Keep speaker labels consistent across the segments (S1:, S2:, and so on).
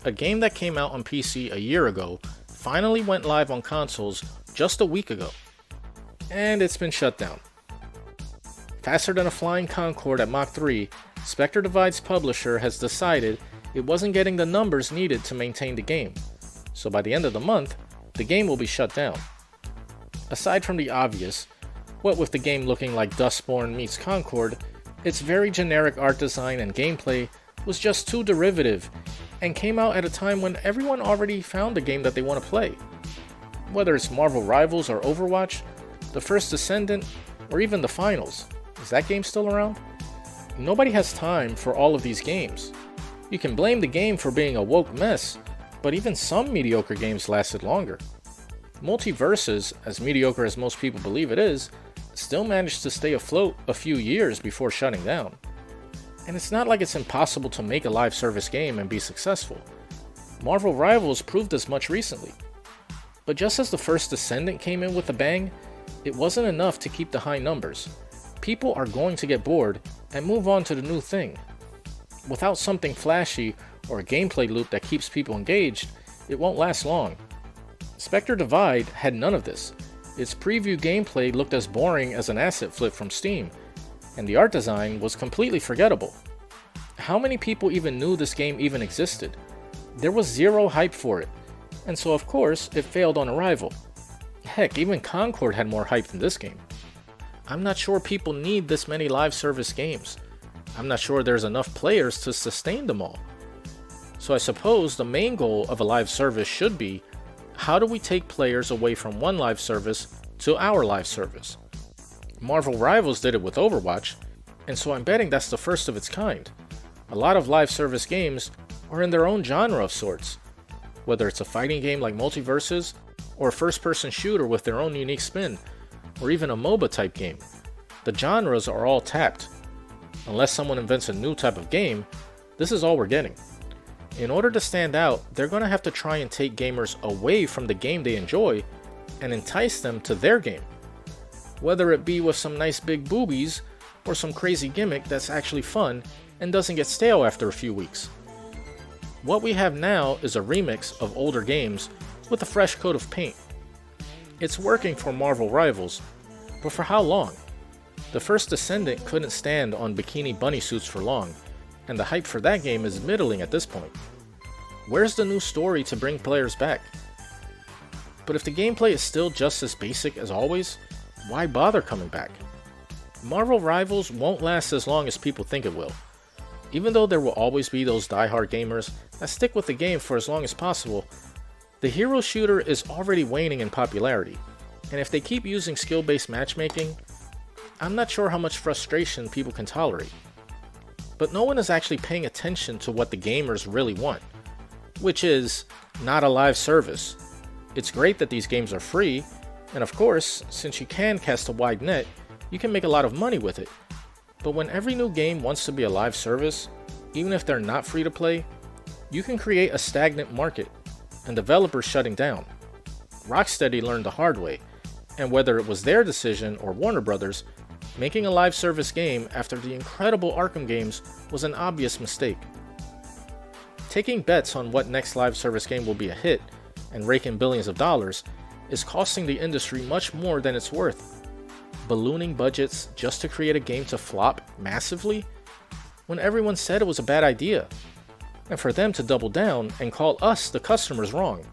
S1: a game that came out on PC a year ago finally went live on consoles just a week ago. And it's been shut down. Faster than a flying Concorde at Mach 3, Spectre Divide's publisher has decided it wasn't getting the numbers needed to maintain the game. So by the end of the month, the game will be shut down. Aside from the obvious, what with the game looking like Dustborn meets Concorde, its very generic art design and gameplay was just too derivative and came out at a time when everyone already found the game that they want to play. Whether it's Marvel Rivals or Overwatch, The First Descendant, or even the Finals, is that game still around? Nobody has time for all of these games. You can blame the game for being a woke mess, but even some mediocre games lasted longer. Multiverses, as mediocre as most people believe it is, still managed to stay afloat a few years before shutting down. And it's not like it's impossible to make a live service game and be successful. Marvel Rivals proved as much recently. But just as The First Descendant came in with a bang, it wasn't enough to keep the high numbers. People are going to get bored and move on to the new thing. Without something flashy or a gameplay loop that keeps people engaged, it won't last long. Spectre Divide had none of this. Its preview gameplay looked as boring as an asset flip from Steam, and the art design was completely forgettable. How many people even knew this game even existed? There was zero hype for it, and so of course it failed on arrival. Heck, even Concorde had more hype than this game. I'm not sure people need this many live service games. I'm not sure there's enough players to sustain them all. So I suppose the main goal of a live service should be, how do we take players away from one live service to our live service? Marvel Rivals did it with Overwatch, and so I'm betting that's the first of its kind. A lot of live service games are in their own genre of sorts, whether it's a fighting game like Multiverses, or a first-person shooter with their own unique spin, or even a MOBA type game. The genres are all tapped. Unless someone invents a new type of game, this is all we're getting. In order to stand out, they're going to have to try and take gamers away from the game they enjoy and entice them to their game. Whether it be with some nice big boobies or some crazy gimmick that's actually fun and doesn't get stale after a few weeks. What we have now is a remix of older games with a fresh coat of paint. It's working for Marvel Rivals, but for how long? The First Descendant couldn't stand on bikini bunny suits for long, and the hype for that game is middling at this point. Where's the new story to bring players back? But if the gameplay is still just as basic as always, why bother coming back? Marvel Rivals won't last as long as people think it will. Even though there will always be those die-hard gamers that stick with the game for as long as possible, the hero shooter is already waning in popularity, and if they keep using skill-based matchmaking, I'm not sure how much frustration people can tolerate. But no one is actually paying attention to what the gamers really want, which is not a live service. It's great that these games are free, and of course, since you can cast a wide net, you can make a lot of money with it. But when every new game wants to be a live service, even if they're not free to play, you can create a stagnant market, and developers shutting down. Rocksteady learned the hard way, and whether it was their decision or Warner Brothers, making a live service game after the incredible Arkham games was an obvious mistake. Taking bets on what next live service game will be a hit and rake in billions of dollars is costing the industry much more than it's worth. Ballooning budgets just to create a game to flop massively when everyone said it was a bad idea, and for them to double down and call us, the customers, wrong.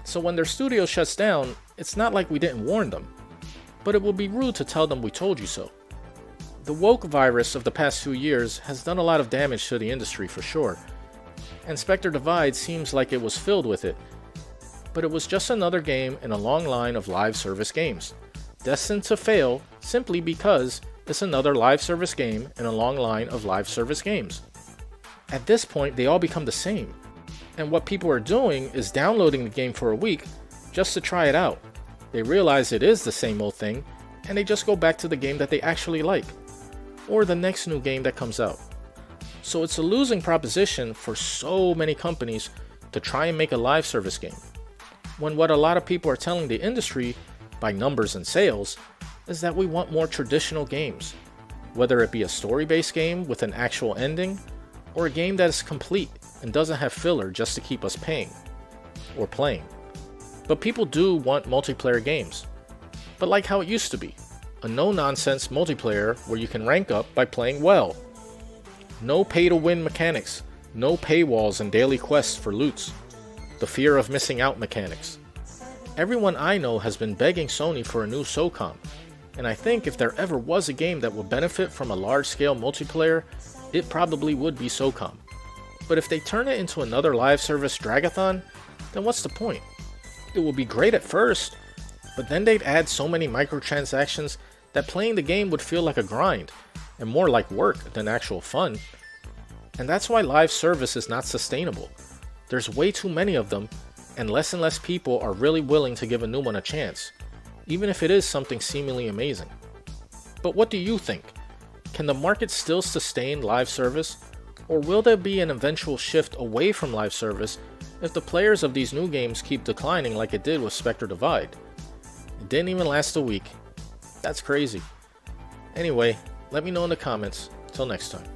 S1: So when their studio shuts down, it's not like we didn't warn them, but it would be rude to tell them we told you so. The woke virus of the past few years has done a lot of damage to the industry for sure, and Spectre Divide seems like it was filled with it, but it was just another game in a long line of live service games, destined to fail simply because it's another live service game in a long line of live service games. At this point, they all become the same, and what people are doing is downloading the game for a week just to try it out. They realize it is the same old thing, and they just go back to the game that they actually like, or the next new game that comes out. So it's a losing proposition for so many companies to try and make a live service game, when what a lot of people are telling the industry, by numbers and sales, is that we want more traditional games, whether it be a story-based game with an actual ending, or a game that is complete and doesn't have filler just to keep us paying or playing. But people do want multiplayer games, but like how it used to be, a no-nonsense multiplayer where you can rank up by playing well. No pay-to-win mechanics, no paywalls and daily quests for loots, the fear of missing out mechanics. Everyone I know has been begging Sony for a new SOCOM, and I think if there ever was a game that would benefit from a large-scale multiplayer, it probably would be SOCOM. But if they turn it into another live service Dragathon, then what's the point? It will be great at first, but then they'd add so many microtransactions that playing the game would feel like a grind, and more like work than actual fun. And that's why live service is not sustainable. There's way too many of them, and less people are really willing to give a new one a chance, even if it is something seemingly amazing. But what do you think? Can the market still sustain live service, or will there be an eventual shift away from live service if the players of these new games keep declining like it did with Spectre Divide? It didn't even last a week. That's crazy. Anyway, let me know in the comments. Till next time.